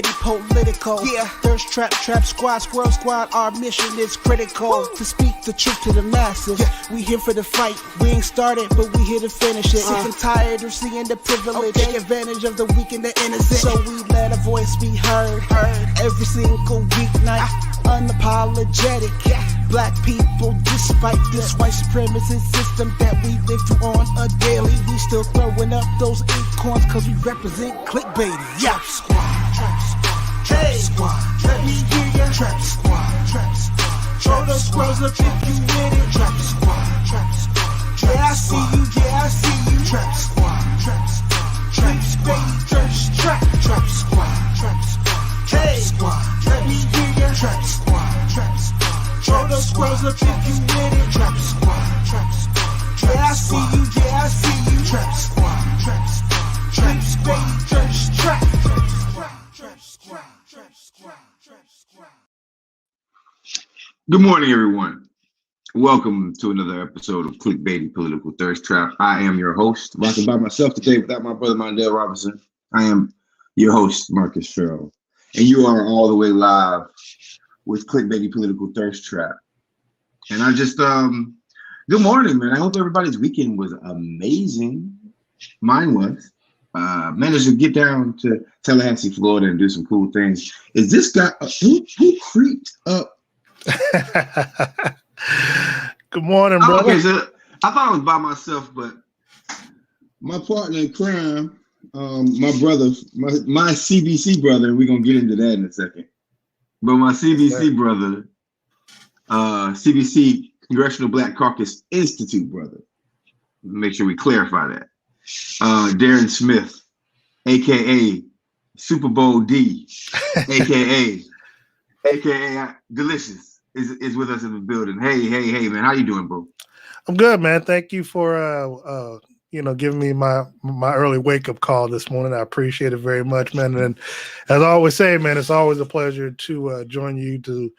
clickbaity political. Yeah, thirst trap, squad, squirrel squad. Our mission is critical to speak the truth to the masses. We here for the fight. We ain't started, but we here to finish it. Sick and tired of seeing the privilege. Take advantage of the weak and the innocent. So we let a voice be heard. Every single weeknight, unapologetic. Black people, despite this white supremacist system that we live through on a daily, we still throwing up those acorns cause we represent clickbaity. Trap squad, trap squad, let me hear ya. Trap squad, show the squirrels up if you with it. Trap squad, yeah I see you, yeah I see you. Trap squad, clickbaity, trap squad, hey squad, let me hear ya. Trap squad, show the squirrels up if you with it. Trap squad, yeah I see you, yeah I see you. Trap squad, clickbaity, trap. Good morning, everyone. Welcome to another episode of Clickbaity Political Thirst Trap. I am your host, rocking by myself today without my brother Mondale Robinson. I am your host, Marcus Farrell, and you are all the way live with Clickbaity Political Thirst Trap. And I just, good morning, man. I hope everybody's weekend was amazing. Mine was. Managed to get down to Tallahassee, Florida, and do some cool things. Is this guy who creeped up? Good morning, brother. Okay, so I thought I was by myself, but my partner in crime, my brother, my CBC brother, and we're gonna get into that in a second. But my CBC brother, CBC Congressional Black Caucus Institute brother. Make sure we clarify that. Darren Smith, aka Super Bowl D, aka Delicious, is with us in the building. Hey, man, how you doing, bro? I'm good, man. Thank you for giving me my early wake up call this morning. I appreciate it very much, man. And as I always say, man, it's always a pleasure to join you to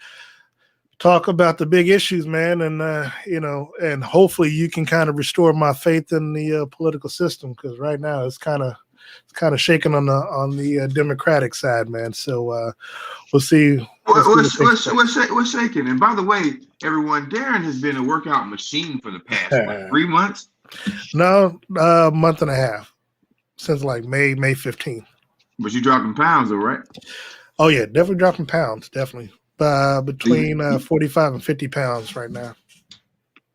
talk about the big issues, man, and and hopefully you can kind of restore my faith in the political system, because right now it's kind of shaking on the Democratic side, man. So we'll see. What's shaking? And by the way, everyone, Darren has been a workout machine for the past 3 months. No, a month and a half, since like May 15th. But you dropping pounds, though, right? Oh yeah, definitely dropping pounds, definitely. Between 45 and 50 pounds right now.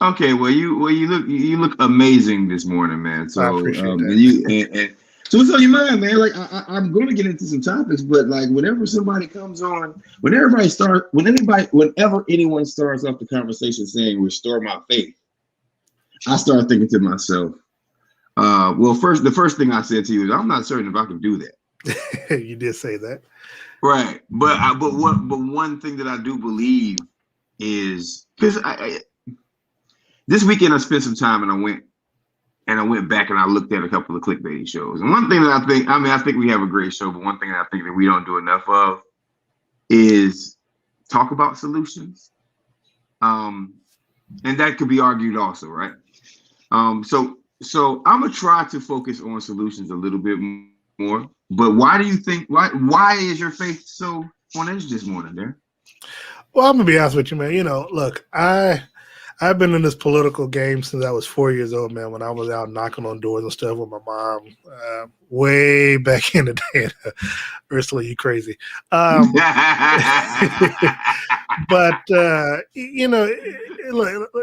Okay, well you look amazing this morning, man. So I appreciate that. So what's on your mind, man? Like I'm going to get into some topics, but like whenever somebody comes on, whenever anyone starts off the conversation saying restore my faith, I start thinking to myself, the first thing I said to you is I'm not certain if I can do that. You did say that. Right, but one thing that I do believe is because this weekend I spent some time and I went back and I looked at a couple of clickbaity shows. And one thing that I think we have a great show, but one thing that I think that we don't do enough of is talk about solutions. And that could be argued also, right? So I'm gonna try to focus on solutions a little bit more. But why do you think? Why is your faith so on edge this morning, there? Well, I'm gonna be honest with you, man. Look, I've been in this political game since I was 4 years old, man. When I was out knocking on doors and stuff with my mom, way back in the day. Ursula, you crazy? But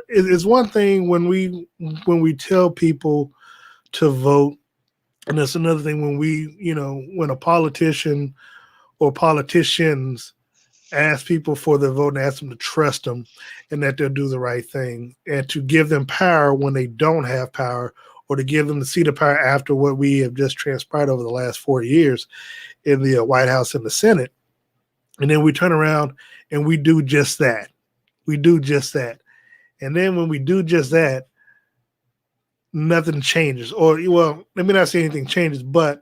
it's one thing when we tell people to vote. And that's another thing when a politician or politicians ask people for their vote and ask them to trust them and that they'll do the right thing, and to give them power when they don't have power, or to give them the seat of power after what we have just transpired over the last 4 years in the White House and the Senate. And then we turn around and we do just that. And then when we do just that, nothing changes, or well, let me not say anything changes, but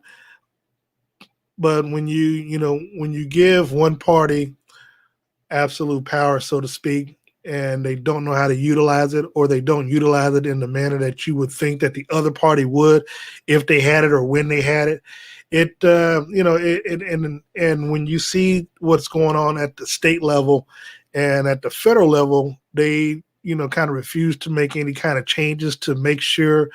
when you give one party absolute power, so to speak, and they don't know how to utilize it, or they don't utilize it in the manner that you would think that the other party would if they had it or when they had it, and when you see what's going on at the state level and at the federal level, they, kind of refuse to make any kind of changes to make sure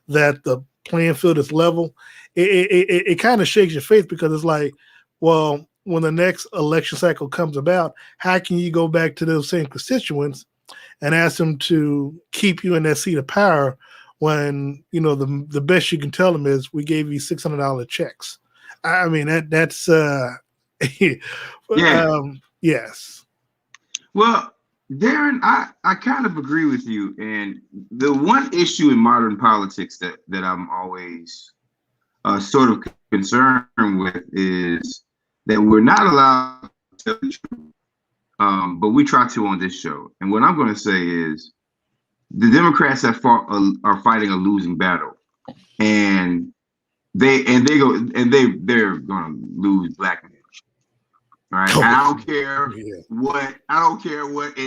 that the playing field is level. It kind of shakes your faith, because it's like, well, when the next election cycle comes about, how can you go back to those same constituents and ask them to keep you in that seat of power when, the best you can tell them is, we gave you $600 checks? I mean, that's yes. Well, Darren, I kind of agree with you. And the one issue in modern politics that I'm always sort of concerned with is that we're not allowed to tell the truth, but we try to on this show. And what I'm going to say is, the Democrats are fighting a losing battle, and they're going to lose black men. All right, I don't care what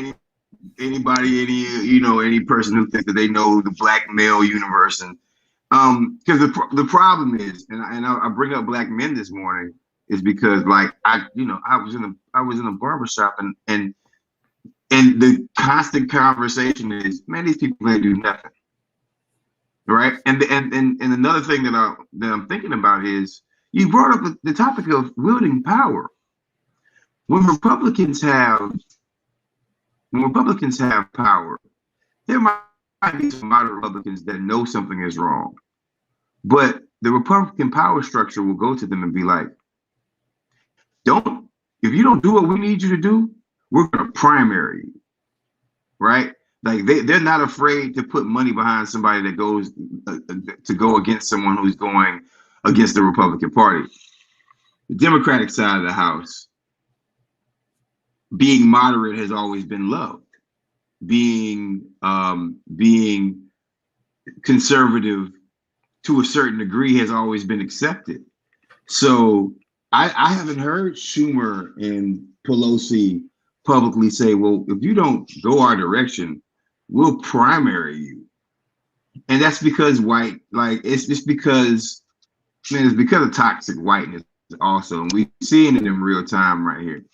anybody, any person who thinks that they know the black male universe, and because the problem is, and I bring up black men this morning, is because, like, I was in a barbershop, and the constant conversation is, man, these people ain't do nothing, right? And another thing that I'm thinking about is, you brought up the topic of wielding power. When Republicans have power, there might be some moderate Republicans that know something is wrong, but the Republican power structure will go to them and be like, if you don't do what we need you to do, we're going to primary you, right? Like, they're not afraid to put money behind somebody that goes to go against someone who's going against the Republican Party. The Democratic side of the house, being moderate has always been loved. Being conservative to a certain degree has always been accepted. So I haven't heard Schumer and Pelosi publicly say, well, if you don't go our direction, we'll primary you. And that's because it's because of toxic whiteness also. And we're seeing it in real time right here.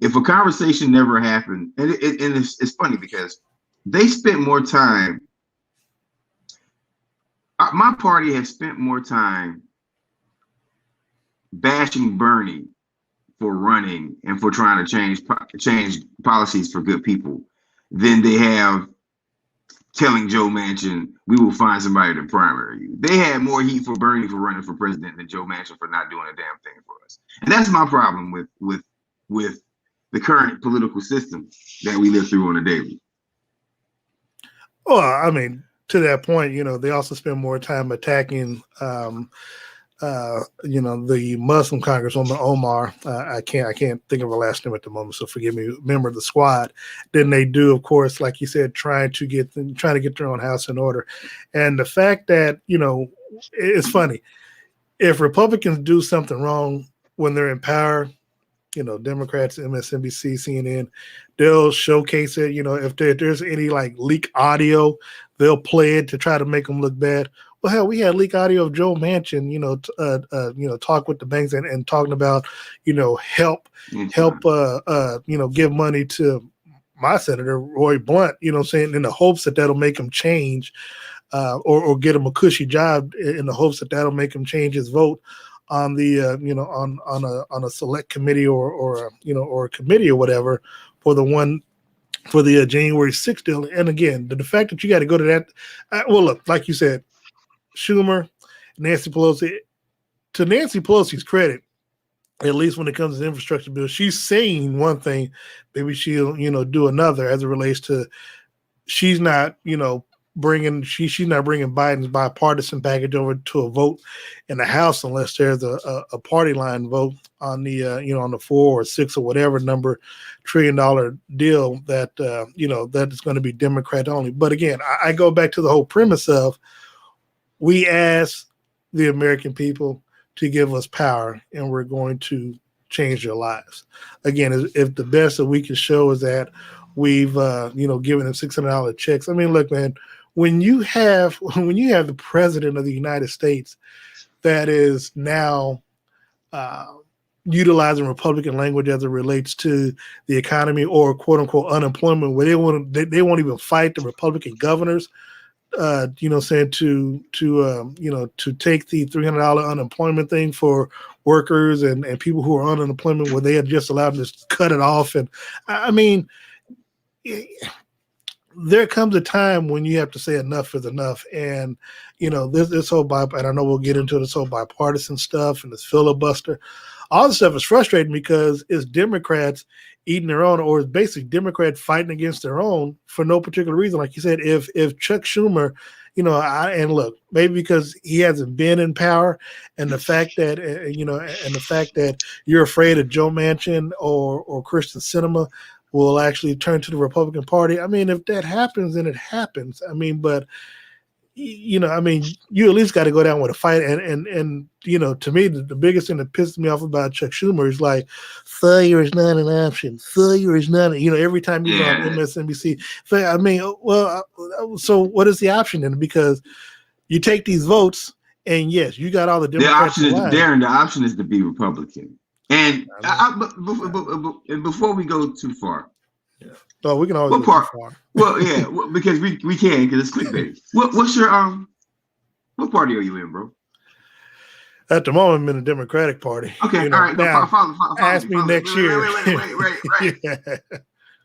If a conversation never happened, and it's funny because they spent more time, my party has spent more time bashing Bernie for running and for trying to change policies for good people than they have telling Joe Manchin, we will find somebody to primary you. They had more heat for Bernie for running for president than Joe Manchin for not doing a damn thing for us. And that's my problem with the current political system that we live through on a daily. Well, I mean, to that point, they also spend more time attacking, the Muslim Congresswoman Omar. I can't think of her last name at the moment, so forgive me. Member of the squad. Then they do, of course, like you said, trying to get their own house in order. And the fact that it's funny, if Republicans do something wrong when they're in power, Democrats, MSNBC, CNN, they'll showcase it. If there's any like leak audio, they'll play it to try to make them look bad. Well, hell, we had leak audio of Joe Manchin, talk with the banks and talking about, help, give money to my senator, Roy Blunt, saying in the hopes that that'll make him change, or get him a cushy job in the hopes that that'll make him change his vote on the on a select committee or a committee or whatever for the January 6th deal. And again, the fact that you got to go to that, look, like you said, Schumer, Nancy Pelosi. To Nancy Pelosi's credit, at least when it comes to the infrastructure bill, she's saying one thing, maybe she'll do another as it relates to she's not bringing Biden's bipartisan package over to a vote in the House unless there's a party line vote on the on the $4 or $6 or whatever number $1 trillion deal that that is going to be Democrat only. But again, I go back to the whole premise of we ask the American people to give us power, and we're going to change their lives. Again, if the best that we can show is that we've given them $600 checks. I mean, look, man. When you have the president of the United States that is now utilizing Republican language as it relates to the economy or quote unquote unemployment, where they won't even fight the Republican governors. Saying to take the $300 unemployment thing for workers and people who are on unemployment, where they had just allowed them to cut it off. And I mean, there comes a time when you have to say enough is enough. And, this whole and I know we'll get into this whole bipartisan stuff and this filibuster. All this stuff is frustrating because it's Democrats eating their own, or it's basically Democrats fighting against their own for no particular reason. Like you said, if Chuck Schumer, and look, maybe because he hasn't been in power, and the fact that and the fact that you're afraid of Joe Manchin or Kristen Sinema will actually turn to the Republican Party. I mean, if that happens, then it happens. I mean, but you at least got to go down with a fight. And to me, the biggest thing that pisses me off about Chuck Schumer is like, failure is not an option. Failure is not, every time he's on MSNBC. I mean, so what is the option then? Because you take these votes, and yes, you got all the Democrats. The option is to be Republican. And but before we go too far. Yeah. Oh, we can always go too far. Well, yeah, because we can, because it's clickbait. What's your what party are you in, bro? At the moment, I'm in the Democratic Party. Okay, all right. Now, follow ask me next year. Wait. Yeah.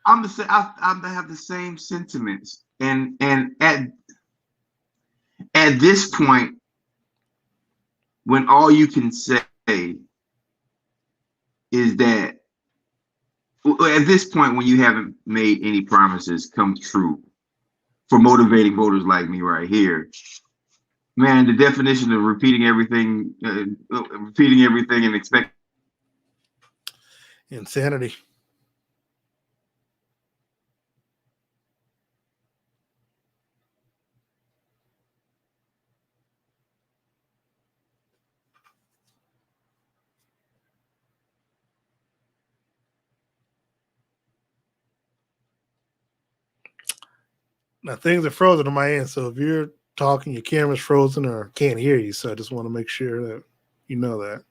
I have the same sentiments, and at this point, when all you can say is that, at this point, when you haven't made any promises come true for motivating voters like me right here, man, the definition of repeating everything and expect insanity. Now things are frozen on my end, so if you're talking, your camera's frozen or can't hear you. So I just want to make sure that you know that.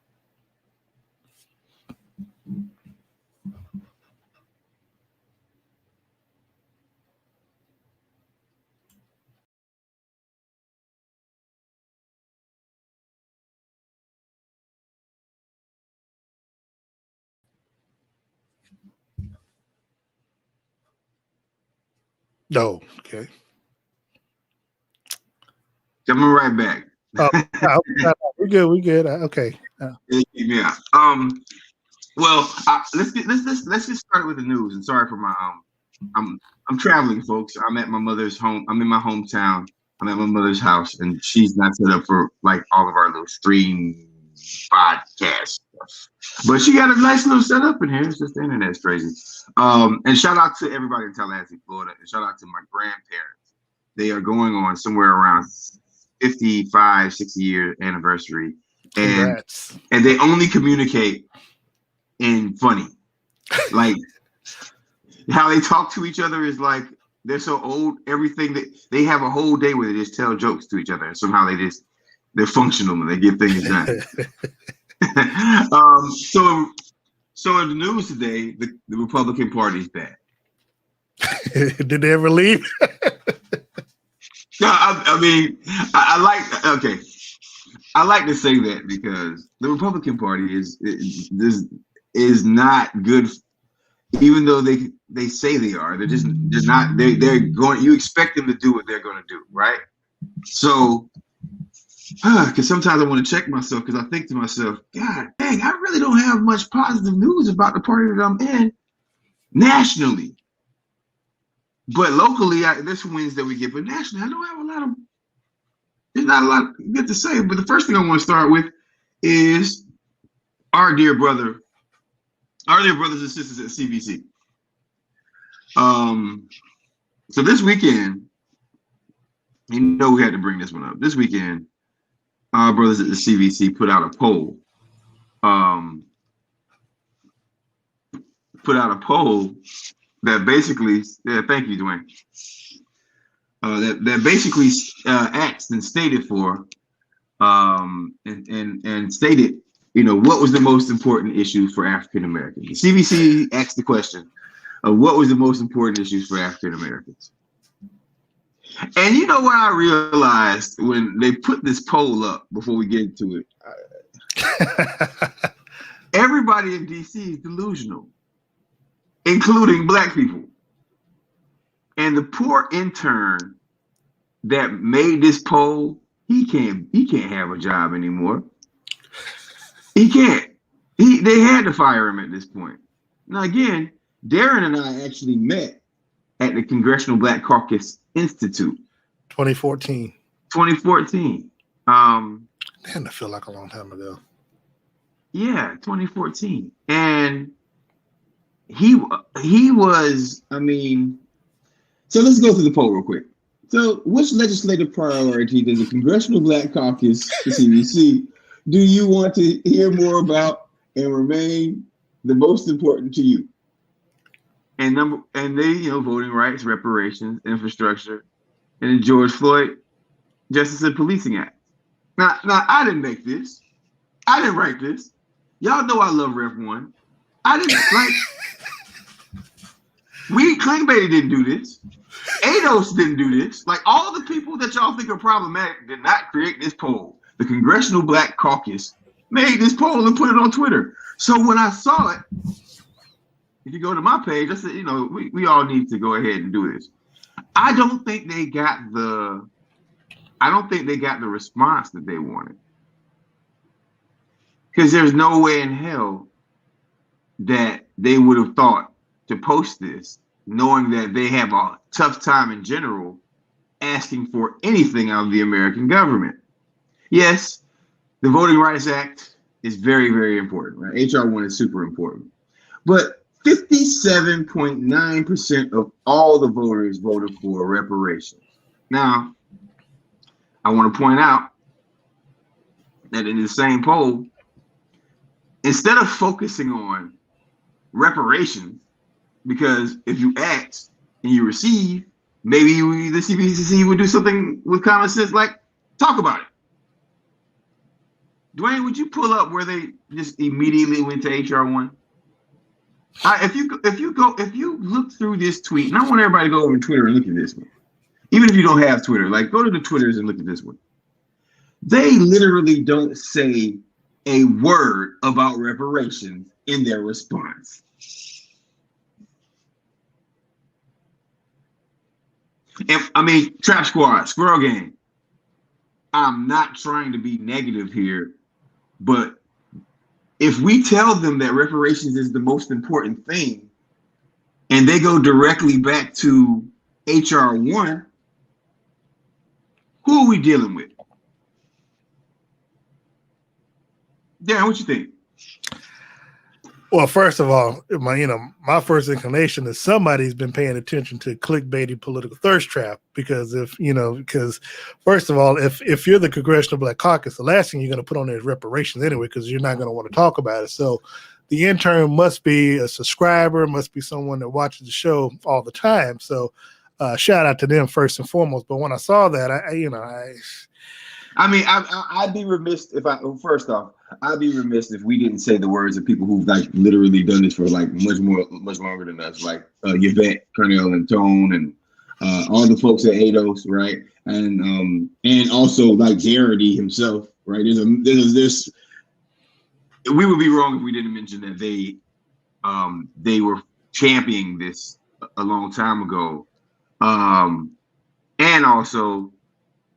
No, okay. Coming right back. We good. Okay. Yeah. Well, let's get started with the news. And sorry for my I'm traveling, folks. I'm at my mother's home. I'm in my hometown. I'm at my mother's house, and she's not set up for like all of our little stream podcast stuff. But she got a nice little setup in here. It's just the internet's crazy. And shout out to everybody in Tallahassee, Florida, and shout out to my grandparents. They are going on somewhere around 55, 60 year anniversary. And they only communicate in funny. Like how they talk to each other is like they're so old, everything that they have a whole day where they just tell jokes to each other. And somehow they're functional and they get things done. So in the news today, the Republican Party's bad. Did they ever leave? No, I like to say that because the Republican Party is not good, even though they say they are. They're just not. They're going. You expect them to do what they're going to do, right? So, because sometimes I want to check myself because I think to myself, God dang, I really don't have much positive news about the party that I'm in nationally. But locally, there's wins that we get. But nationally, I don't have there's not a lot good to say. But the first thing I want to start with is our dear brothers and sisters at CBC. So this weekend, we had to bring this one up. This weekend, our brothers at the CBC put out a poll. That basically, thank you, Dwayne. That basically asked and stated for and stated, what was the most important issues for African Americans. The CBC asked the question of what was the most important issues for African Americans. And you know what I realized when they put this poll up before we get into it? Everybody in DC is delusional, including Black people. And the poor intern that made this poll, he can't have a job anymore. He can't. They had to fire him at this point. Now again, Darren and I actually met at the Congressional Black Caucus Institute. 2014. 2014. Man, that feel like a long time ago. Yeah, 2014. And he was, so let's go through the poll real quick. So which legislative priority does the Congressional Black Caucus, the CBC, do you want to hear more about and remain the most important to you? And they, voting rights, reparations, infrastructure, and the George Floyd Justice and Policing Act. Now I didn't make this. I didn't write this. Y'all know I love Rep 1. I didn't Clickbaity didn't do this. ADOS didn't do this. Like, all the people that y'all think are problematic did not create this poll. The Congressional Black Caucus made this poll and put it on Twitter. So when I saw it, if you go to my page, I said, we all need to go ahead and do this. I don't think they got the response that they wanted. Because there's no way in hell that they would have thought to post this, knowing that they have a tough time in general asking for anything out of the American government. Yes, the Voting Rights Act is very, very important, right? HR 1 is super important. But 57.9% of all the voters voted for reparations. Now, I want to point out that in the same poll, instead of focusing on reparations, because if you ask and you receive, maybe the CBCC would do something with common sense, like talk about it. Dwayne, would you pull up where they just immediately went to HR 1? If you look through this tweet, and I want everybody to go over to Twitter and look at this one. Even if you don't have Twitter, go to the Twitters and look at this one. They literally don't say a word about reparations in their response. Trap Squad, Squirrel Gang. I'm not trying to be negative here, but if we tell them that reparations is the most important thing, and they go directly back to HR 1, who are we dealing with? Darren, what you think? Well, first of all, my first inclination is somebody's been paying attention to clickbaity political thirst trap, because first of all, if you're the Congressional Black Caucus, the last thing you're going to put on there is reparations anyway, because you're not going to want to talk about it. So the intern must be a subscriber, must be someone that watches the show all the time. So shout out to them first and foremost. But when I saw that, I'd be remiss I'd be remiss if we didn't say the words of people who've literally done this for much longer than us, like Yvette, Cornell, and Tone, and all the folks at ADOS, right? And also Garrity himself, right? There's we would be wrong if we didn't mention that they were championing this a long time ago, and also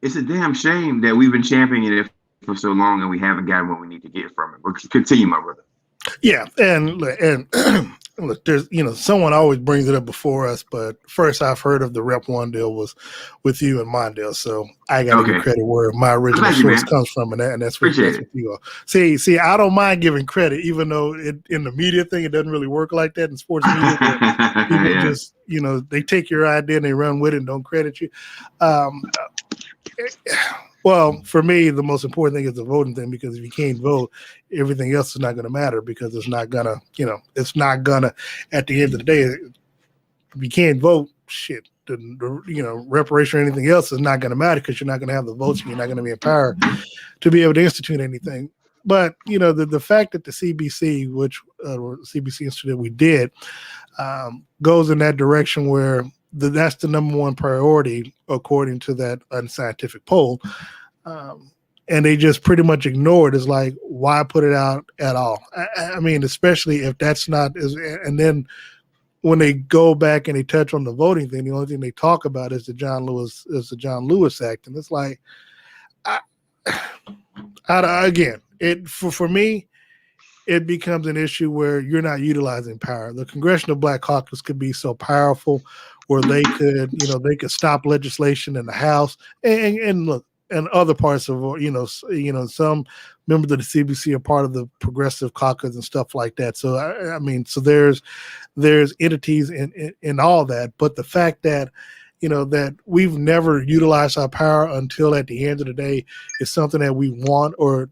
it's a damn shame that we've been championing it for so long and we haven't gotten what we need to get from it. But continue, my brother. Yeah, and look, there's someone always brings it up before us, but first I've heard of the Rep 1 deal was with you and Mondale, so I got to give credit where my original source comes from, and that's with you all. See, I don't mind giving credit, even though in the media thing it doesn't really work like that in sports media. People just they take your idea and they run with it and don't credit you. Well, for me, the most important thing is the voting thing, because if you can't vote, everything else is not going to matter, because it's not going to, at the end of the day, if you can't vote, shit, reparation or anything else is not going to matter because you're not going to have the votes and you're not going to be empowered to be able to institute anything. But the fact that the CBC, which CBC Institute we did, goes in that direction where that's the number one priority according to that unscientific poll. And they just pretty much ignore it. It's like, why put it out at all? I mean, especially if that's not, and then when they go back and they touch on the voting thing, the only thing they talk about is the John Lewis Act. And it's like, again, for me, it becomes an issue where you're not utilizing power. The Congressional Black Caucus could be so powerful where they could stop legislation in the House and look, and other parts of, some members of the CBC are part of the Progressive Caucus and stuff like that. So, I mean, so there's entities in all that. But the fact that, that we've never utilized our power until at the end of the day is something that we want or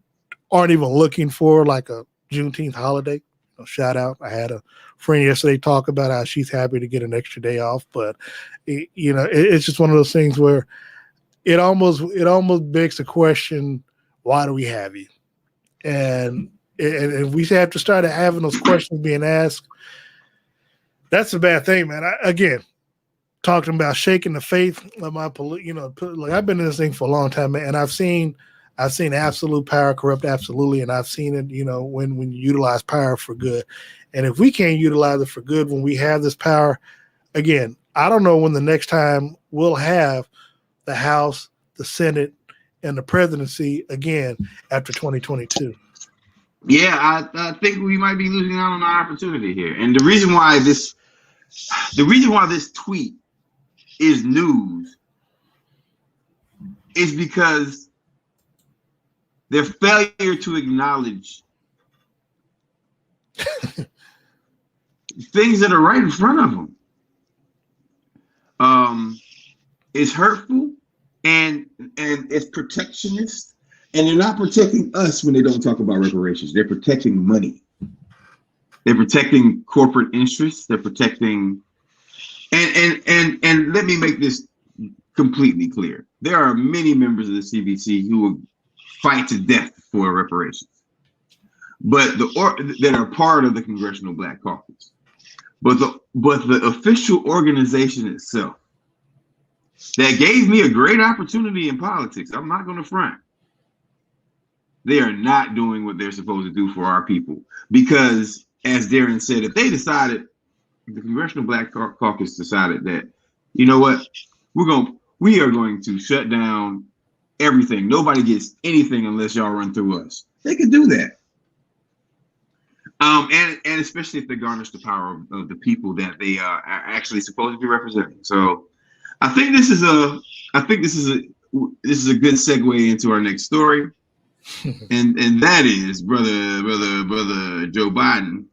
aren't even looking for, like a Juneteenth holiday. Shout out. I had a friend yesterday talk about how she's happy to get an extra day off. But, it's just one of those things where it almost begs the question, why do we have you? And we have to start having those questions being asked. That's a bad thing, man. Again, talking about shaking the faith of my, like I've been in this thing for a long time, man, and I've seen absolute power corrupt absolutely, and I've seen it, when you utilize power for good. And if we can't utilize it for good when we have this power, again, I don't know when the next time we'll have the House, the Senate, and the presidency again after 2022. Yeah, I think we might be losing out on our opportunity here. And the reason why this tweet is news is because their failure to acknowledge things that are right in front of them is hurtful and it's protectionist. And they're not protecting us when they don't talk about reparations. They're protecting money. They're protecting corporate interests. They're protecting, and let me make this completely clear. There are many members of the CBC who will fight to death for reparations, but that are part of the Congressional Black Caucus. But the official organization itself that gave me a great opportunity in politics, I'm not going to front. They are not doing what they're supposed to do for our people. Because, as Darren said, if they decided, the Congressional Black Caucus decided that, you know what, we are going to shut down everything. Nobody gets anything unless y'all run through us. They could do that. And especially if they garnish the power of the people that they are actually supposed to be representing. So I think this is a good segue into our next story. and that is brother Joe Biden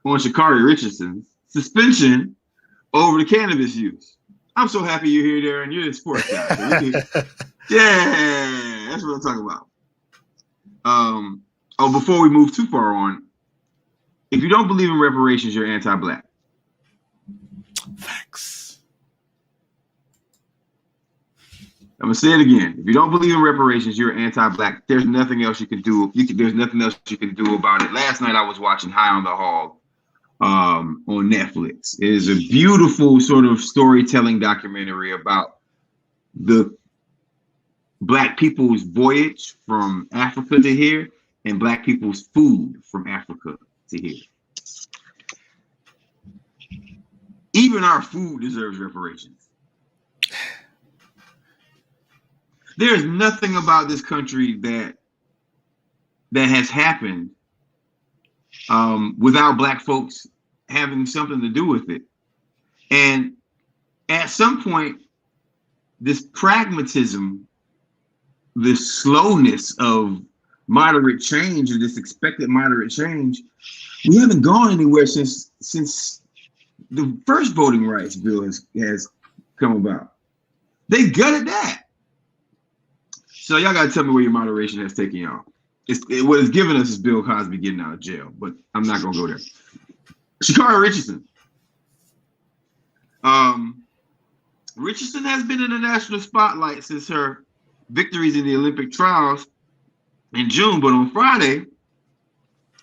on Sha'Carri Richardson's suspension over the cannabis use. I'm so happy you're here, Darren. You're the sports guy. So yeah, that's what I'm talking about. Before we move too far on, if you don't believe in reparations, you're anti-black. Facts. I'm gonna say it again. If you don't believe in reparations, you're anti-black. There's nothing else you can do. There's nothing else you can do about it. Last night I was watching High on the Hog on Netflix. It is a beautiful sort of storytelling documentary about the black people's voyage from Africa to here and black people's food from Africa to here. Even our food deserves reparations. There's nothing about this country that has happened without black folks having something to do with it. And at some point, this pragmatism, this slowness of moderate change, or this expected moderate change, we haven't gone anywhere since the first voting rights bill has come about. They gutted that. So y'all gotta tell me where your moderation has taken y'all. What it's given us is Bill Cosby getting out of jail, but I'm not gonna go there. Sha'Carri Richardson. Richardson has been in the national spotlight since her victories in the Olympic trials in June, but on Friday,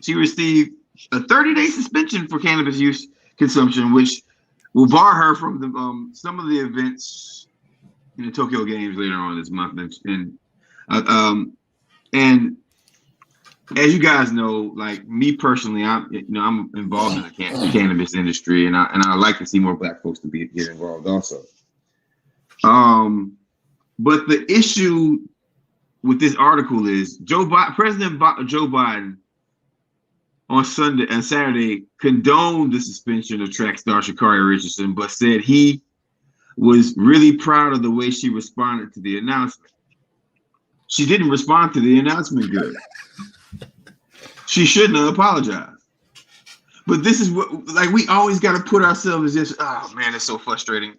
she received a 30-day suspension for cannabis use consumption, which will bar her from the some of the events in the Tokyo Games later on this month. And as you guys know, like me personally, I'm involved in the cannabis industry, and I like to see more Black folks to get involved also. But the issue with this article is President Joe Biden on Saturday condoned the suspension of track star Sha'Carri Richardson, but said he was really proud of the way she responded to the announcement. She didn't respond to the announcement good. She shouldn't have apologized. But this is what, like, we always got to put ourselves as just, oh man, it's so frustrating.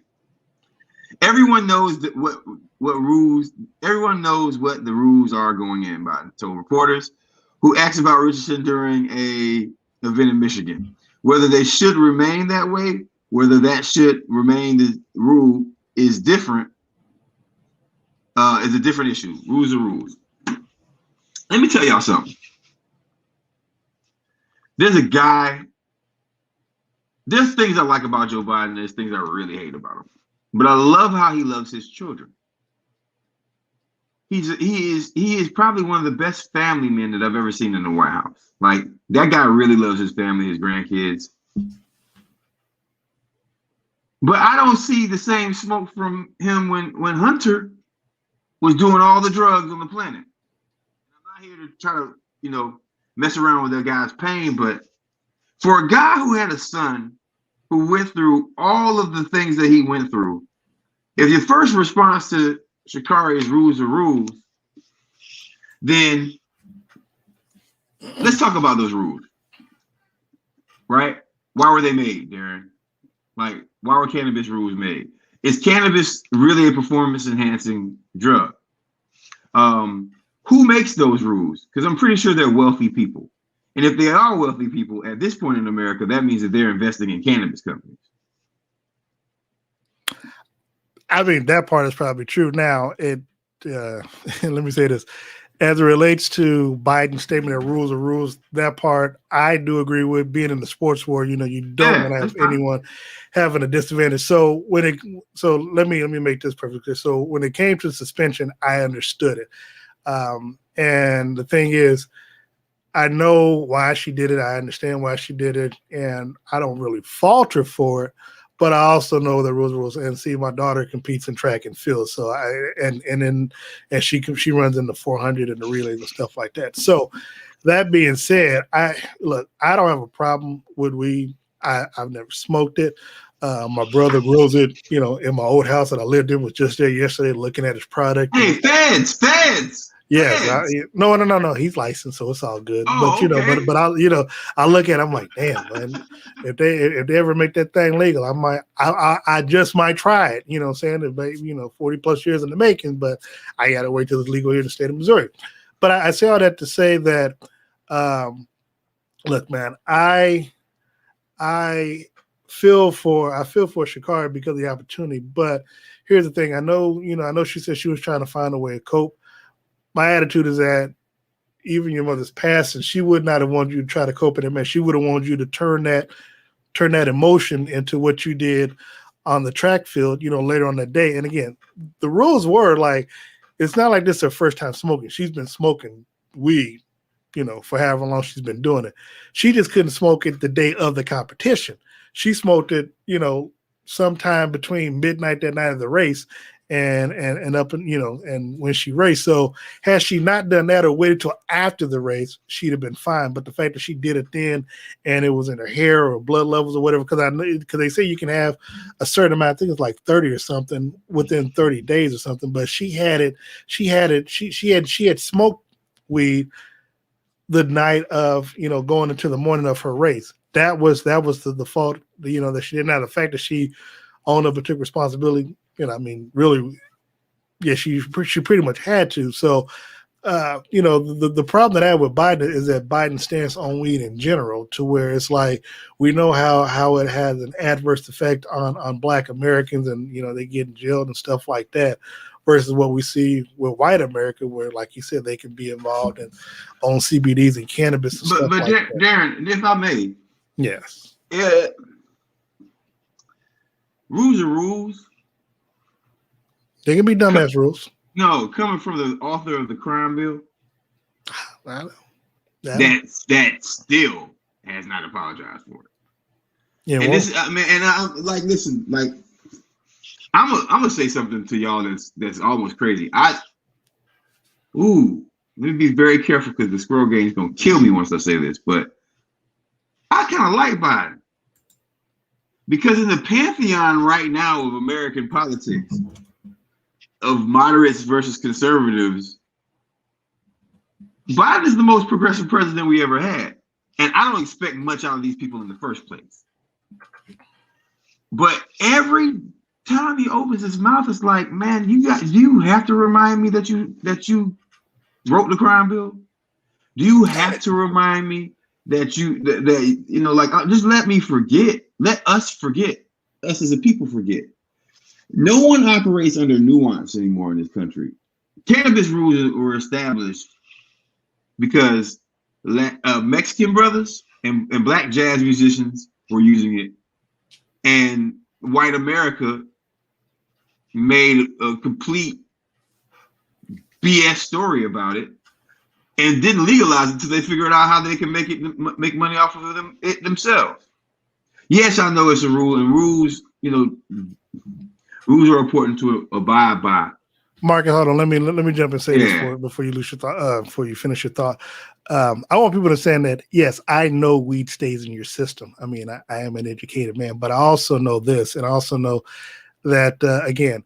Everyone knows that what rules. Everyone knows what the rules are going in by. So reporters who asked about Richardson during a event in Michigan, whether they should remain that way, whether that should remain the rule is different. Is a different issue. Rules are rules. Let me tell y'all something. There's a guy. There's things I like about Joe Biden. There's things I really hate about him. But I love how he loves his children. He is probably one of the best family men that I've ever seen in the White House. Like, that guy really loves his family, his grandkids. But I don't see the same smoke from him when Hunter was doing all the drugs on the planet. I'm not here to try to, mess around with that guy's pain, but for a guy who had a son who went through all of the things that he went through, if your first response to Sha'Carri is rules are rules, then let's talk about those rules, right? Why were they made, Darren? Like, why were cannabis rules made? Is cannabis really a performance-enhancing drug? Who makes those rules? Because I'm pretty sure they're wealthy people. And if they are wealthy people at this point in America, that means that they're investing in cannabis companies. I mean, that part is probably true. Now, let me say this. As it relates to Biden's statement that rules are rules, that part I do agree with. Being in the sports world, you don't want to have anyone having a disadvantage. So let me make this perfect clear. So when it came to suspension, I understood it. And the thing is, I know why she did it. I understand why she did it, and I don't really fault her for it. But I also know the rules. And see, my daughter competes in track and field, so she runs in the 400 and the relays and stuff like that. So that being said, I don't have a problem with weed. I've never smoked it. My brother grows it, in my old house that I lived in. Was just there yesterday looking at his product. Hey, feds. Yes, no. He's licensed, so it's all good. Oh, but okay. but I look at it, I'm like, damn, man. If they ever make that thing legal, I just might try it. You know what I'm saying? It 40 plus years in the making, but I got to wait till it's legal here in the state of Missouri. But I say all that to say that, look, man, I feel for Sha'Carri because of the opportunity. But here's the thing: I know she said she was trying to find a way to cope. My attitude is that even your mother's passing, she would not have wanted you to try to cope in it, man. She would have wanted you to turn that emotion into what you did on the track field, later on that day. And again, the rules were like, it's not like this is her first time smoking. She's been smoking weed, for however long she's been doing it. She just couldn't smoke it the day of the competition. She smoked it, sometime between midnight that night of the race and up and when she raced. So had she not done that or waited till after the race, she'd have been fine. But the fact that she did it then and it was in her hair or blood levels or whatever, because they say you can have a certain amount, I think it's like 30 or something within 30 days or something, but she had smoked weed the night of, going into the morning of her race. That was the fault, that she didn't have. The fact that she owned up and took responsibility, really, yeah, she pretty much had to. So the problem that I have with Biden is that Biden's stance on weed in general, to where it's like we know how it has an adverse effect on Black Americans, and they get jailed and stuff like that, versus what we see with white America, where, like you said, they can be involved in on CBDs and cannabis and stuff like that. Darren, if I may, yes, rules are rules. They can be dumbass rules. No, coming from the author of the crime bill, I know. That still has not apologized for it. Yeah, and this, I mean, and I'm like, listen, like, I'm gonna say something to y'all that's almost crazy. Let me be very careful because the squirrel game is gonna kill me once I say this, but I kind of like Biden because in the pantheon right now of American politics, of moderates versus conservatives, Biden is the most progressive president we ever had. And I don't expect much out of these people in the first place. But every time he opens his mouth, it's like, man, you have to remind me that you wrote the crime bill? Do you have to remind me that just let me forget. Let us forget. Us as a people forget. No one operates under nuance anymore in this country. Cannabis rules were established because Mexican brothers and black jazz musicians were using it, and white America made a complete BS story about it and didn't legalize it until they figured out how they can make money off of themselves. Yes, I know it's a rule, and rules are important to abide by. Mark, hold on. Let me jump and say this before you lose your thought. Before you finish your thought, I want people to understand that yes, I know weed stays in your system. I mean, I am an educated man, but I also know this, and I also know that again,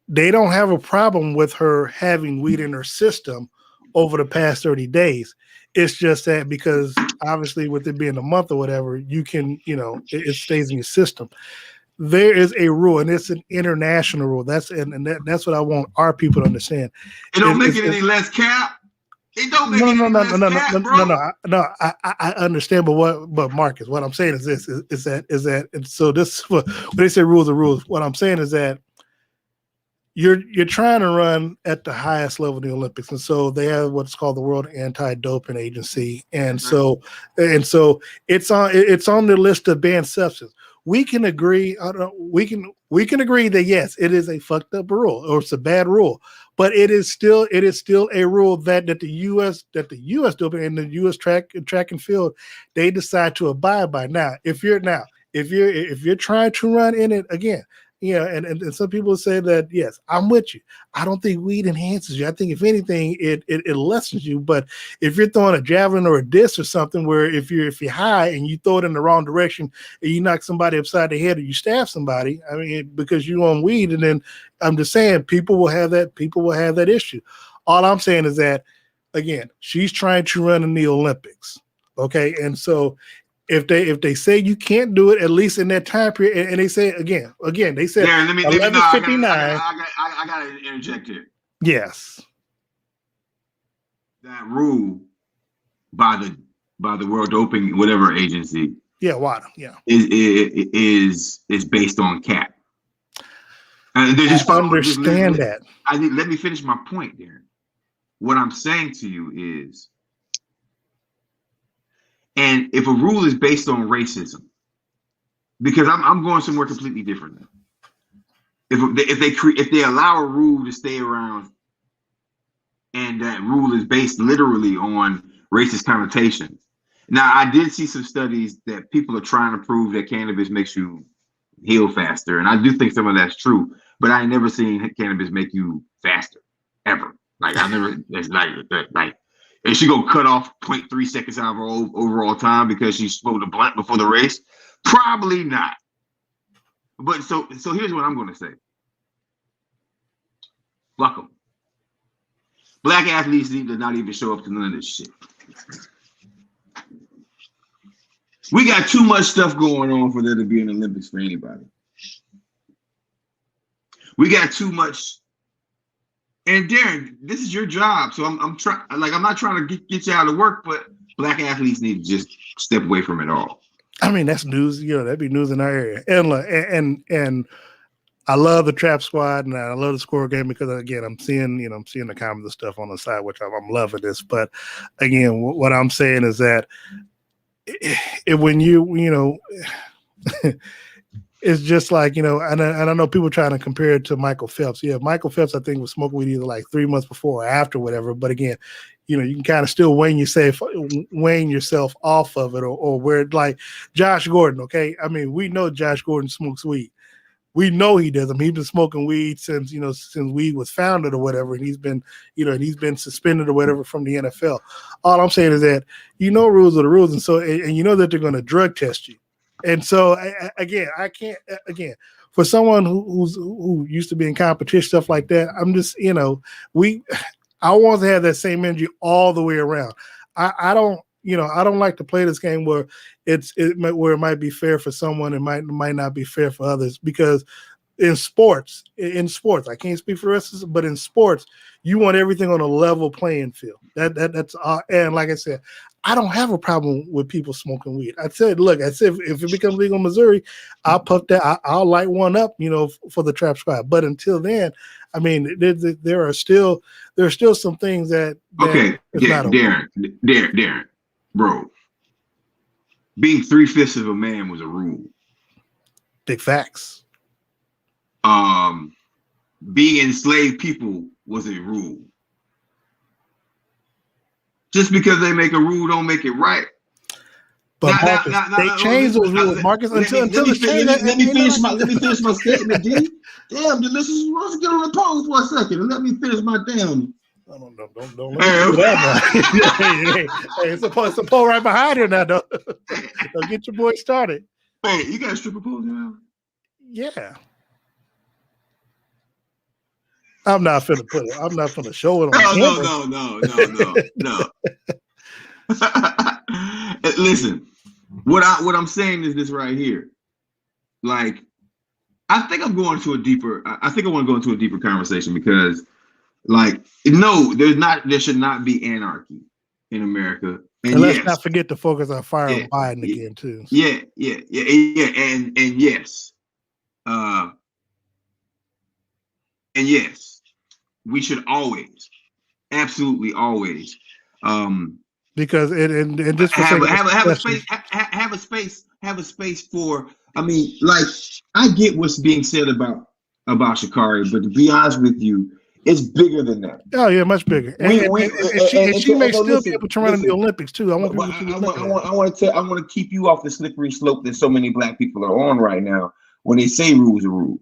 they don't have a problem with her having weed in her system over the past 30 days. It's just that because obviously with it being a month or whatever, you can, it stays in your system. There is a rule, and it's an international rule. That's what I want our people to understand. It don't make it any less cap. It don't make it any less cap, bro. No. I understand, but Marcus, what I'm saying is this: is that, and so this when they say rules are rules. What I'm saying is that you're trying to run at the highest level of the Olympics, and so they have what's called the World Anti-Doping Agency, and so it's on the list of banned substances. We can agree. We can agree that yes, it is a fucked up rule or it's a bad rule, but it is still a rule that the U.S. doping and the U.S. track and field they decide to abide by. Now, if you're trying to run in it again. And some people say that, yes, I'm with you. I don't think weed enhances you. I think if anything, it lessens you. But if you're throwing a javelin or a disc or something where if you're high and you throw it in the wrong direction and you knock somebody upside the head or you stab somebody, I mean, because you on weed, and then I'm just saying people will have that issue. All I'm saying is that, again, she's trying to run in the Olympics. Okay. And so if they say you can't do it, at least in that time period, and they say again, they said 11:59. I gotta interject here. Yes, that rule by the World Doping whatever agency. Yeah, WADA. Yeah, is based on cap. And they just understand that. Let me finish my point, Darren. What I'm saying to you is. And if a rule is based on racism, because I'm going somewhere completely different now. If they allow a rule to stay around, and that rule is based literally on racist connotations. Now, I did see some studies that people are trying to prove that cannabis makes you heal faster, and I do think some of that's true. But I ain't never seen cannabis make you faster ever. Like I never. It's like. Is she gonna cut off 0.3 seconds out of her overall time because she smoked a blunt before the race? Probably not. But so here's what I'm gonna say. Fuck them. Black athletes need to not even show up to none of this shit. We got too much stuff going on for there to be an Olympics for anybody. We got too much And Darren, this is your job, so I'm trying. Like, I'm not trying to get you out of work, but black athletes need to just step away from it all. I mean, that's news. You know, that'd be news in our area. And I love the Trap Squad and I love the Score Game because again, I'm seeing the comments stuff on the side, which I'm loving this. But again, what I'm saying is that when it's just like, and I know people trying to compare it to Michael Phelps. Yeah, Michael Phelps, I think, was smoking weed either like 3 months before or after, whatever. But again, you can kind of still weigh yourself off of it, or where, like Josh Gordon. Okay, I mean, we know Josh Gordon smokes weed. We know he does. I mean, he's been smoking weed since weed was founded or whatever, and he's been suspended or whatever from the NFL. All I'm saying is that rules are the rules, and so and you know that they're going to drug test you. And so again, I can't for someone who used to be in competition, stuff like that. I'm just I want to have that same energy all the way around. I don't like to play this game where it might be fair for someone, it might not be fair for others, because in sports, I can't speak for the rest of it, but in sports, you want everything on a level playing field. That's and like I said, I don't have a problem with people smoking weed. I said if it becomes legal in Missouri, I'll puff that. I'll light one up, for the Trap Squad. But until then, I mean, there are still some things that okay, Darren, bro. Being 3/5 of a man was a rule. Big facts. Being enslaved people was a rule. Just because they make a rule don't make it right. But Marcus, they changed those rules, Marcus. Let me finish my statement, D. Damn, the listeners supposed to get on the pause for a second and let me finish my damn. Don't let me do that. Hey, it's a pole right behind here now, though. Don't get your boy started. Hey, you got a stripper pole now? Yeah. I'm not finna show it on No. Listen, what I'm saying is this right here. Like, I think I want to go into a deeper conversation because, like, no, there should not be anarchy in America. And let's not forget to focus on firing Biden again too. Yeah, and yes, and yes, we should always, absolutely always, because and just have a space for. I mean, like, I get what's being said about Sha'Carri, but to be honest with you, it's bigger than that. Oh yeah, much bigger. And she may still be able to run in the Olympics too. I want to keep you off the slippery slope that so many black people are on right now when they say rules are rules.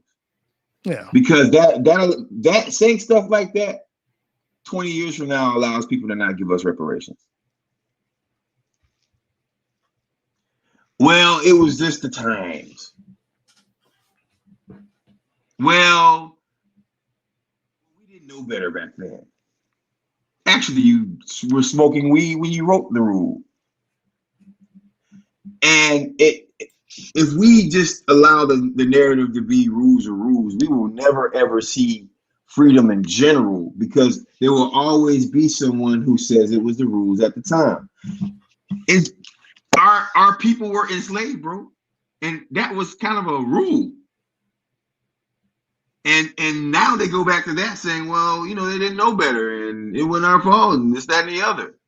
Yeah. Because that saying stuff like that 20 years from now allows people to not give us reparations. Well, it was just the times. Well, we didn't know better back then. Actually, you were smoking weed when you wrote the rule. And if we just allow the narrative to be rules are rules, we will never, ever see freedom in general, because there will always be someone who says it was the rules at the time. Our people were enslaved, bro. And that was kind of a rule. And now they go back to that saying, well, they didn't know better and it wasn't our fault and this, that, and the other.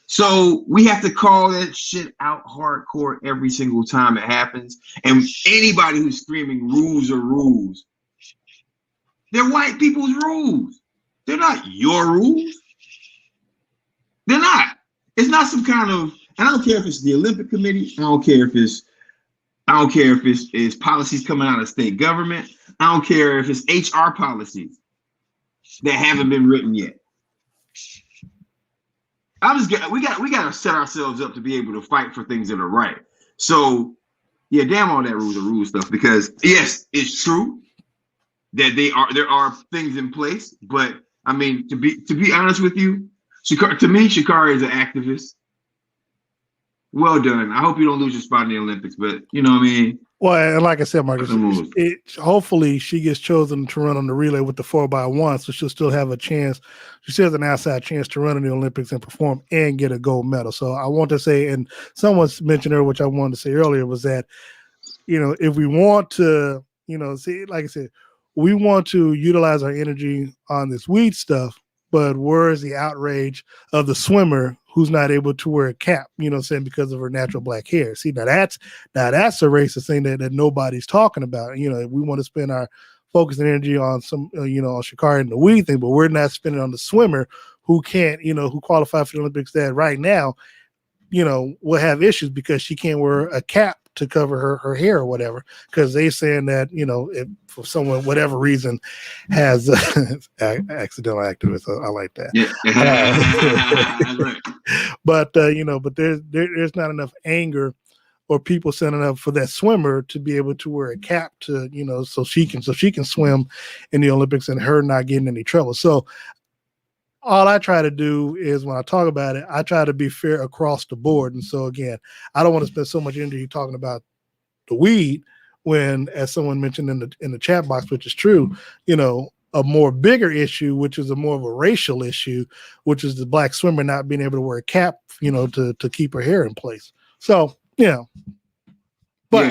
So we have to call that shit out hardcore every single time it happens. And anybody who's screaming rules are rules, they're white people's rules. They're not your rules. They're not. It's not some kind of, and I don't care if it's the Olympic Committee. I don't care if it's policies coming out of state government. I don't care if it's HR policies that haven't been written yet. We got to set ourselves up to be able to fight for things that are right. So yeah, damn all that rules are rules stuff, because yes, it's true that there are things in place, but I mean, to be honest with you, Sha'Carri is an activist. Well done. I hope you don't lose your spot in the Olympics, but you know what I mean? Well, and like I said, Marcus, hopefully she gets chosen to run on the relay with the 4x1, so she'll still have a chance. She still has an outside chance to run in the Olympics and perform and get a gold medal. So I want to say, and someone's mentioned earlier, which I wanted to say earlier, was that, if we want to, see, like I said, we want to utilize our energy on this weed stuff, but where is the outrage of the swimmer who's not able to wear a cap, because of her natural black hair? See, now that's a racist thing that nobody's talking about. We want to spend our focus and energy on some, on Sha'Carri and the weed thing, but we're not spending on the swimmer who can't, who qualified for the Olympics that right now, will have issues because she can't wear a cap to cover her hair or whatever, because they saying that, if for someone, whatever reason, has accidental activist. I like that. Yeah. But there's not enough anger or people standing up for that swimmer to be able to wear a cap to, so she can swim in the Olympics and her not getting any trouble. So all I try to do is, when I talk about it, I try to be fair across the board. And so again, I don't want to spend so much energy talking about the weed when, as someone mentioned in the chat box, which is true, a more bigger issue, which is a more of a racial issue, which is the black swimmer not being able to wear a cap, to keep her hair in place. So, but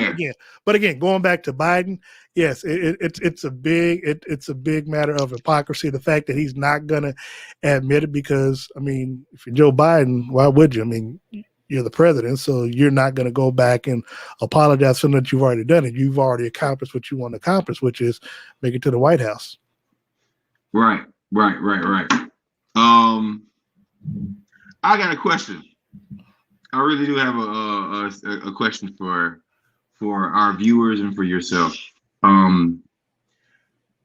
again, going back to Biden, yes, it's a big matter of hypocrisy. The fact that he's not going to admit it, because if you're Joe Biden, why would you? You're the president, so you're not going to go back and apologize for something that you've already done. And you've already accomplished what you want to accomplish, which is make it to the White House. Right. I got a question. I really do have a question for our viewers and for yourself.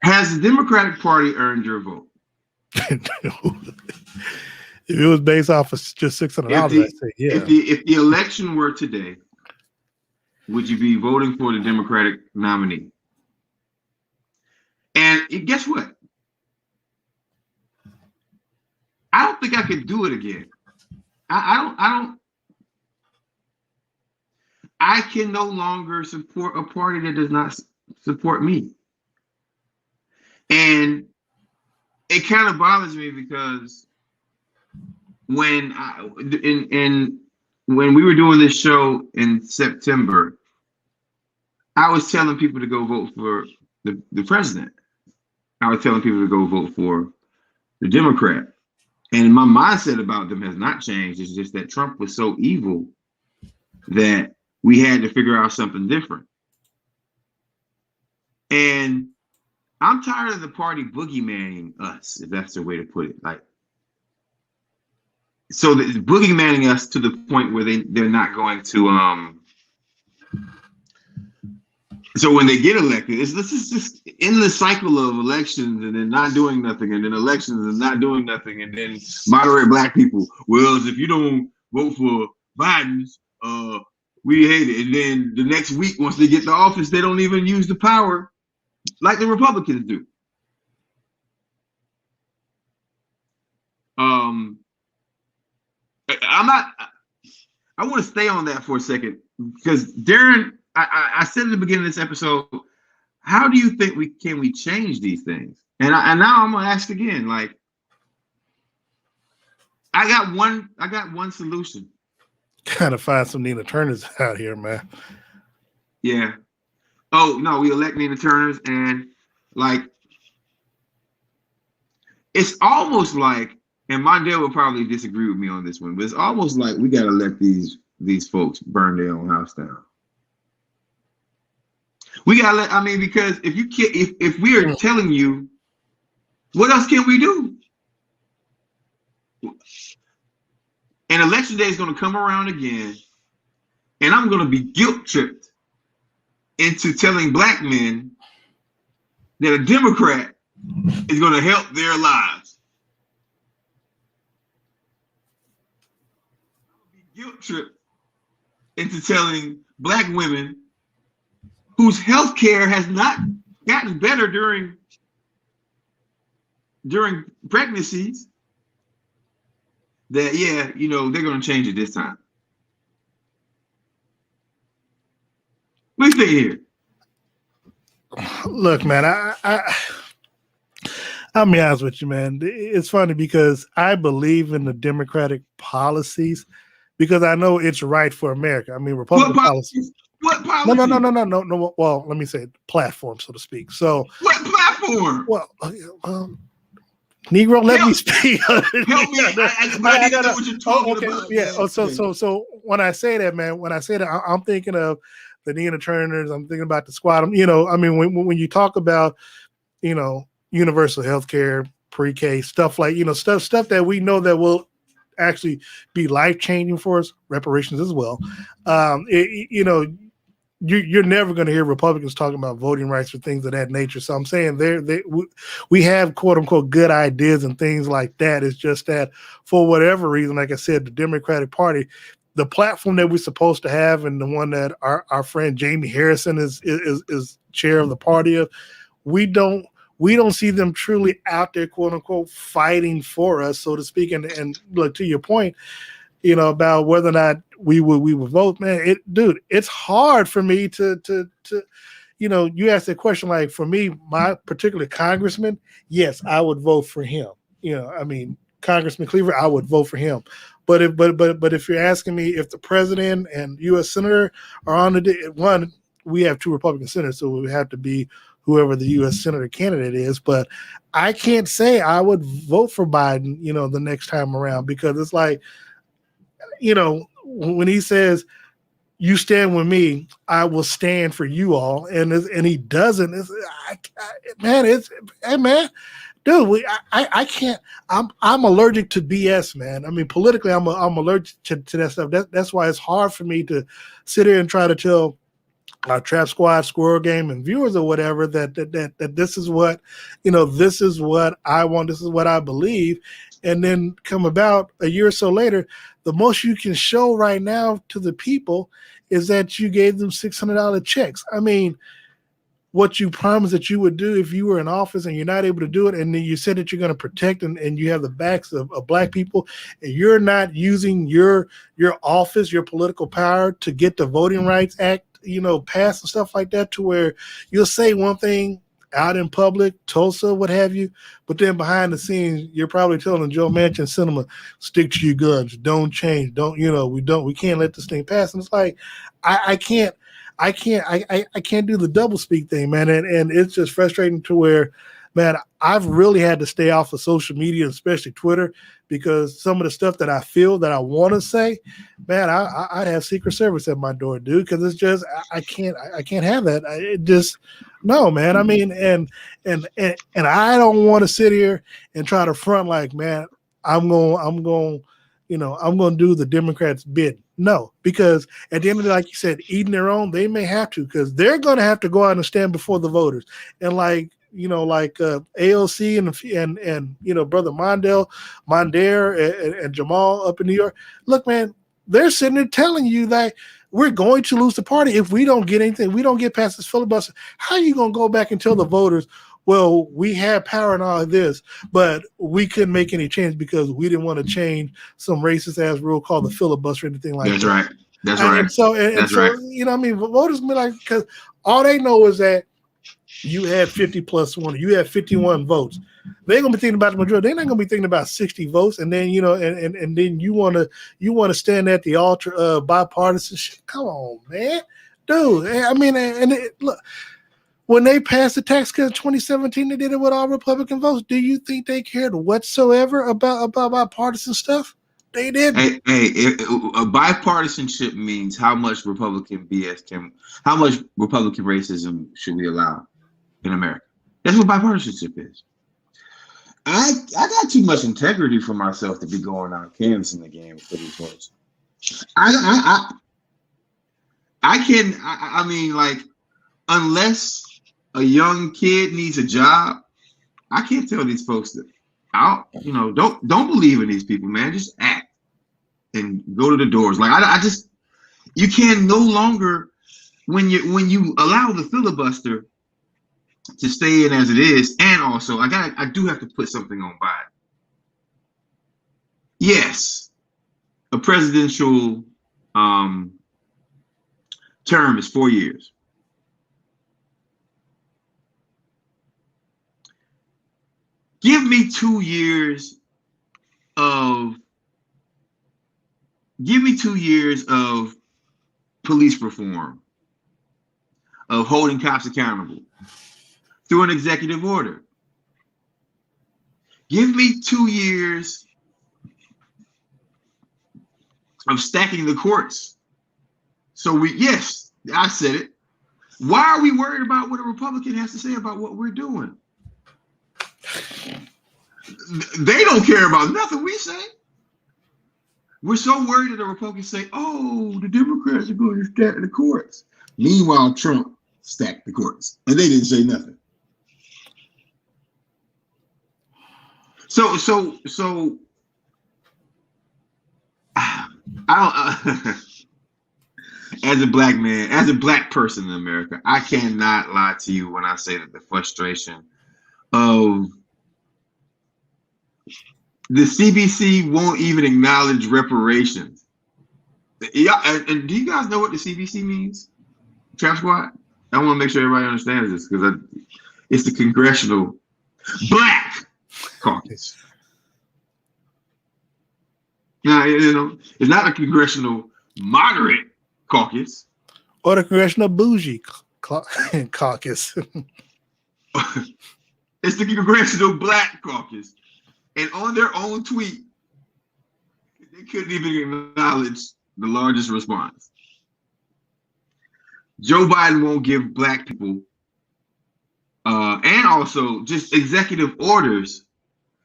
Has the Democratic Party earned your vote? If it was based off of just $600, I'd say yeah. If the election were today, would you be voting for the Democratic nominee? And guess what? I don't think I could do it again. I can no longer support a party that does not support me. And it kind of bothers me because when we were doing this show in September, I was telling people to go vote for the president. I was telling people to go vote for the Democrat. And my mindset about them has not changed. It's just that Trump was so evil that we had to figure out something different. And I'm tired of the party boogeymanning us, if that's the way to put it. So it's boogeymanning us to the point where they're not going to so when they get elected, this is just endless cycle of elections and then not doing nothing, and then elections and not doing nothing, and then moderate black people. Well, if you don't vote for Biden's, we hate it. And then the next week, once they get to office, they don't even use the power like the Republicans do. I want to stay on that for a second because Darren, I said at the beginning of this episode, how do you think we change these things? And now I'm gonna ask again. I got one solution. Kind of find some Nina Turners out here, man. Yeah. Oh no, we elect Nina Turners, and it's almost like, and Mondale would probably disagree with me on this one, but it's almost like we gotta let these folks burn their own house down. We gotta because if you can't, if we are telling you, what else can we do? And election day is gonna come around again, and I'm gonna be guilt tripped into telling black men that a Democrat is gonna help their lives. I'll be guilt tripped into telling black women whose health care has not gotten better during pregnancies that, they're going to change it this time. What do you think here? Look, man, I'll be honest with you, man. It's funny because I believe in the Democratic policies because I know it's right for America. I mean, Republican policies. What policy? No. Well, let me say platform, so to speak. So what platform? Well, Negro, let me speak. Help me. I need to know what you're talking about. Yeah. Oh, so when I say that, man, I'm thinking of the Nina Turners. I'm thinking about the squad. You know, I mean, when you talk about, you know, universal health care, pre-K, stuff like, you know, stuff that we know that will actually be life-changing for us, reparations as well. You know, you're never going to hear Republicans talking about voting rights or things of that nature. So I'm saying we have quote unquote good ideas and things like that. It's just that for whatever reason, like I said, the Democratic Party, the platform that we're supposed to have and the one that our friend Jamie Harrison is chair of the party of, we don't see them truly out there, quote unquote, fighting for us, so to speak. And look, to your point, you know, about whether or not we would vote, man, it's hard for me to, you know, you asked that question, like for me, my particular congressman, yes, I would vote for him. You know, I mean, Congressman Clyburn, I would vote for him. But if you're asking me if the president and U.S. senator are on one, we have 2 Republican senators, so it would have to be whoever the U.S. senator candidate is. But I can't say I would vote for Biden, you know, the next time around, because it's like, you know, when he says, "You stand with me, I will stand for you all," and he doesn't. Dude, I can't. I'm allergic to BS, man. I mean, politically, I'm allergic to that stuff. That's why it's hard for me to sit here and try to tell our Trap Squad, Squirrel Game, and viewers or whatever that this is what, you know, this is what I want, this is what I believe, and then come about a year or so later, the most you can show right now to the people is that you gave them $600 checks. I mean, what you promised that you would do if you were in office and you're not able to do it, and then you said that you're going to protect and you have the backs of black people, and you're not using your office, your political power to get the Voting Rights Act, you know, passed and stuff like that, to where you'll say one thing out in public, Tulsa, what have you, but then behind the scenes, you're probably telling Joe Manchin cinema, stick to your guns, don't change, we can't let this thing pass. And it's like, I can't do the double speak thing, man. And it's just frustrating to where, man, I've really had to stay off of social media, especially Twitter, because some of the stuff that I feel that I want to say, man, I'd have Secret Service at my door, dude, because it's just, I can't have that. No, man. I mean, and I don't want to sit here and try to front like, man, I'm going to do the Democrats' bid. No, because at the end of the day, like you said, eating their own, they may have to, because they're going to have to go out and stand before the voters. And like AOC and you know, Brother Mondale and Jamal up in New York. Look, man, they're sitting there telling you that we're going to lose the party if we don't get anything. We don't get past this filibuster. How are you going to go back and tell the voters, well, we have power and all of this, but we couldn't make any change because we didn't want to change some racist ass rule called the filibuster or anything like that. That's right. And so, you know what I mean? Voters be like, because all they know is that you had 50 plus 1, you had 51 votes. They're gonna be thinking about the majority. They're not gonna be thinking about 60 votes, and then, you know, and then you wanna stand at the altar of bipartisan shit. Come on, man, dude. I mean, look, when they passed the tax cut in 2017, they did it with all Republican votes. Do you think they cared whatsoever about bipartisan stuff? They didn't. Hey, a bipartisanship means how much Republican how much Republican racism should we allow in America? That's what bipartisanship is. I got too much integrity for myself to be going out canvassing the game for these votes. I mean, like, unless a young kid needs a job, I can't tell these folks that don't believe in these people, man. Just act and go to the doors. Like, you can no longer, when you allow the filibuster to stay in as it is, and also I do have to put something on Biden. Yes, a presidential term is 4 years. Give me 2 years of police reform, of holding cops accountable through an executive order. Give me 2 years of stacking the courts. So yes, I said it. Why are we worried about what a Republican has to say about what we're doing? They don't care about nothing we say. We're so worried that the Republicans say, oh, the Democrats are going to stack the courts. Meanwhile, Trump stacked the courts, and they didn't say nothing. So I don't. As a black man, as a black person in America, I cannot lie to you when I say that the frustration of the CBC won't even acknowledge reparations. Yeah, and do you guys know what the CBC means? Trap Squad? I want to make sure everybody understands this because it's the Congressional Black Caucus. Now, it's not a Congressional Moderate Caucus. Or the Congressional Bougie Caucus. It's the Congressional Black Caucus. And on their own tweet, they couldn't even acknowledge the largest response. Joe Biden won't give black people and also just executive orders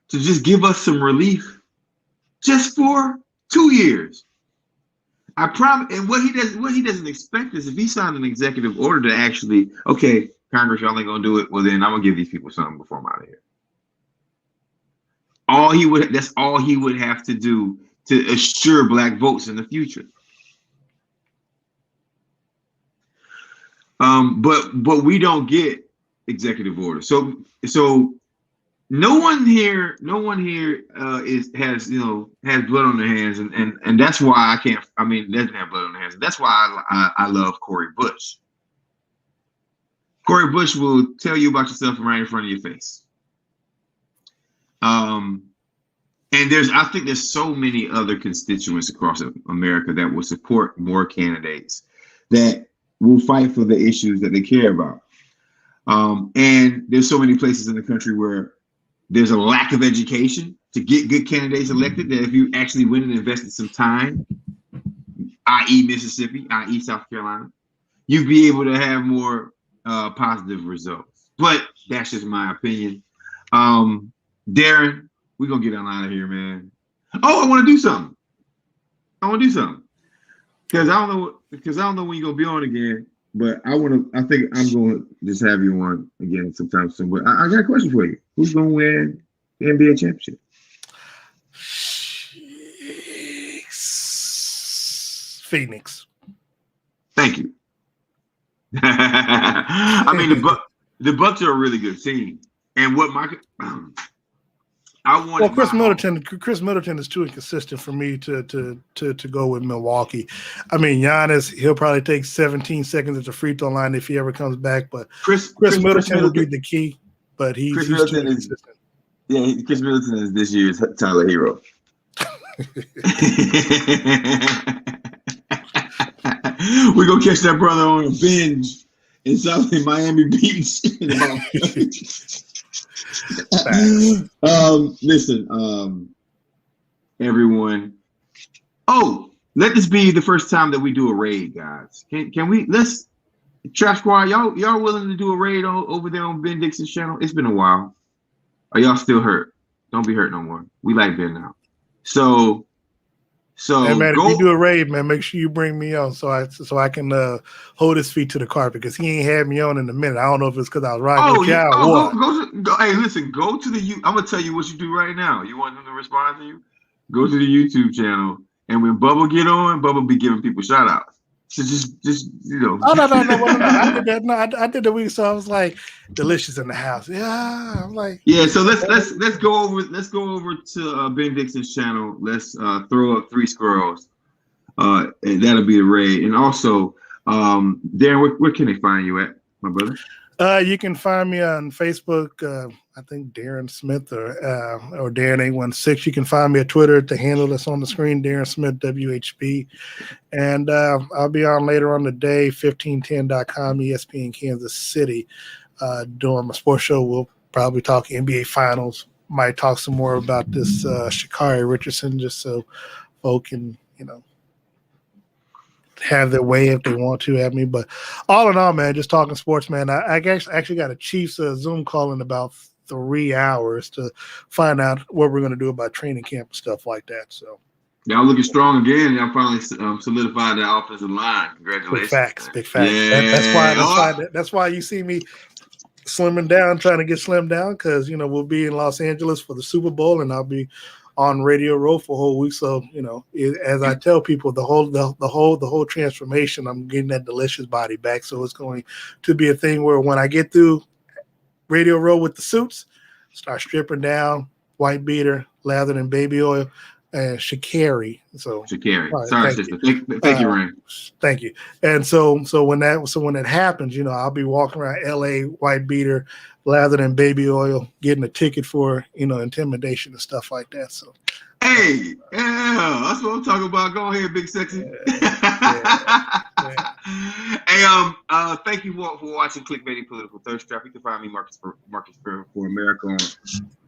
to just give us some relief just for 2 years. I promise. And what he doesn't expect is if he signed an executive order to actually, okay, Congress, y'all ain't gonna do it. Well, then I'm gonna give these people something before I'm out of here. That's all he would have to do to assure black votes in the future. But we don't get executive orders. So no one here has blood on their hands, and that's why I can't. I mean, doesn't have blood on their hands. That's why I love Cori Bush. Cori Bush will tell you about yourself right in front of your face. And I think there's so many other constituents across America that will support more candidates that will fight for the issues that they care about. And there's so many places in the country where there's a lack of education to get good candidates elected that if you actually went and invested some time, i.e. Mississippi, i.e. South Carolina, you'd be able to have more positive results. But that's just my opinion. Darren, we're gonna get on out of here, man. Oh, I want to do something. Because I don't know when you're gonna be on again. But I think I'm gonna just have you on again sometime soon. But I got a question for you. Who's gonna win the NBA championship? Phoenix. Thank you. I mean, the Bucks are a really good team, and what Chris Middleton is too inconsistent for me to go with Milwaukee. I mean, Giannis, he'll probably take 17 seconds at the free throw line if he ever comes back. But Chris Middleton will be the key. But he's too inconsistent. Chris Middleton is this year's Tyler Hero. We're gonna catch that brother on a binge in South Miami Beach in about listen, everyone. Oh, let this be the first time that we do a raid, guys. Can we? Let's Trap Squad. Y'all willing to do a raid over there on Ben Dixon's channel? It's been a while. Are y'all still hurt? Don't be hurt no more. We like Ben now. So hey man, if you do a raid, man, make sure you bring me on so I can hold his feet to the carpet because he ain't had me on in a minute. I don't know if it's because I was riding with y'all. Go. Hey, listen, go to the I'm gonna tell you what you do right now. You want them to respond to you? Go to the YouTube channel, and when Bubba get on, Bubba be giving people shout outs. So just No. I did that. No, I did the week, so I was like, delicious in the house. Yeah, I'm like. Yeah, so let's go over to Ben Dixon's channel. Let's throw up 3 squirrels. And that'll be the raid. And also, Darren, where can they find you at, my brother? You can find me on Facebook. I think Darren Smith or Darren 816. You can find me at Twitter at the handle that's on the screen, Darren Smith WHB. And I'll be on later on today, 1510.com, ESPN Kansas City, doing my sports show. We'll probably talk NBA Finals. Might talk some more about this Sha'Carri Richardson, just so folk can, have their way if they want to have me. But all in all, man, just talking sports, man. I actually got a Chiefs Zoom call in about 3 hours to find out what we're going to do about training camp and stuff like that. So y'all looking strong again. Y'all finally solidified that offensive line. Congratulations. Big facts. Yeah. That's why you see me slimming down, trying to get slimmed down, because we'll be in Los Angeles for the Super Bowl, and I'll be on Radio Row for a whole week. So, as I tell people, the whole transformation, I'm getting that delicious body back. So it's going to be a thing where when I get through Radio Row with the suits, start stripping down, white beater, lathered in baby oil, and Sha'Carri. Sha'Carri. Right, Sorry, sister. Thank you, Ryan. Thank you. And so when that happens, I'll be walking around LA, white beater, lathered in baby oil, getting a ticket for intimidation and stuff like that. So hey, yeah, that's what I'm talking about. Go ahead, big sexy. Yeah. Hey, thank you for watching Clickbaity Political Thirst Trap. You can find me Marcus for America on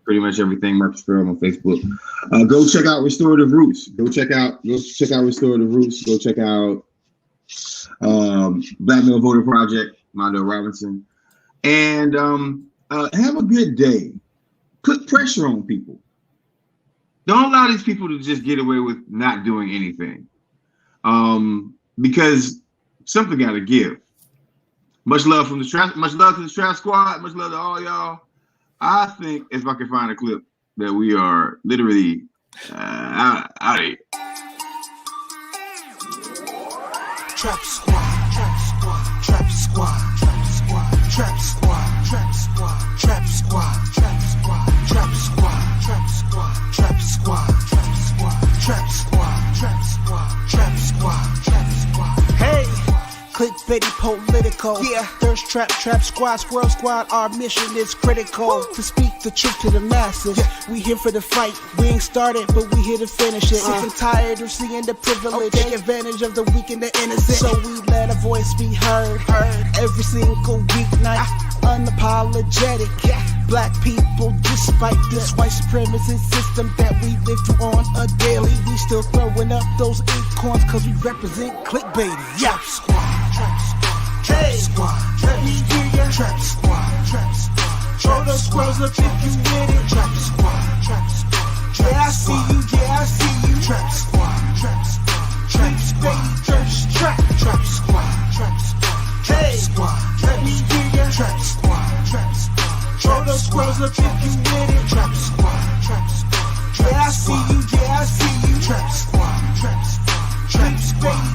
pretty much everything, Marcus Farrell on Facebook. Go check out Restorative Roots. Go check out Restorative Roots. Go check out Black Male Voter Project, Mondo Robinson. And have a good day. Put pressure on people. Don't allow these people to just get away with not doing anything. Because something got to give. Much love from the Trap. Much love to the Trap Squad. Much love to all y'all. I think if I can find a clip that we are literally out of here. Trap Squad, Trap Squad, Trap Squad, Trap Squad, Trap Squad, Trap Squad, Trap Squad, Trap Squad, Trap Squad, Trap Squad, Trap Squad, Trap Squad, Trap Squad, Trap Squad, Trap Squad, Trap Squad. Hey, Clickbaity Political. Yeah, Thirst Trap Squad, Squirrel Squad. Our mission is critical to speak the truth to the masses. Yeah. We here for the fight. We ain't started, but we here to finish it. Sick and tired of seeing the privilege. Take advantage of the weak and the innocent. So we let a voice be heard. Every single weeknight. Unapologetic. Yeah. Black people, despite this white supremacist system that we live through on a daily, we still throwing up those acorns cause we represent clickbaity. Yeah. Trap Squad, Trap Squad, Trap Squad. Let me hear ya. Trap Squad, Trap Squad. Throw those squirrels up if you with it. Trap Squad, Trap Squad. Yeah, I see you, yeah, I see you. Trap Squad, Trap Squad. Trap Squad, Thirst Trap, Trap Squad, Trap Squad. Trap Squad, let me hear ya. Trap Squad, Trap Squad. Throw those squirrels up if you with it. Trap Squad, Trap Squad. Yeah, I see you, yeah, I see you. Trap Squad, Trap Squad. Trap Squad.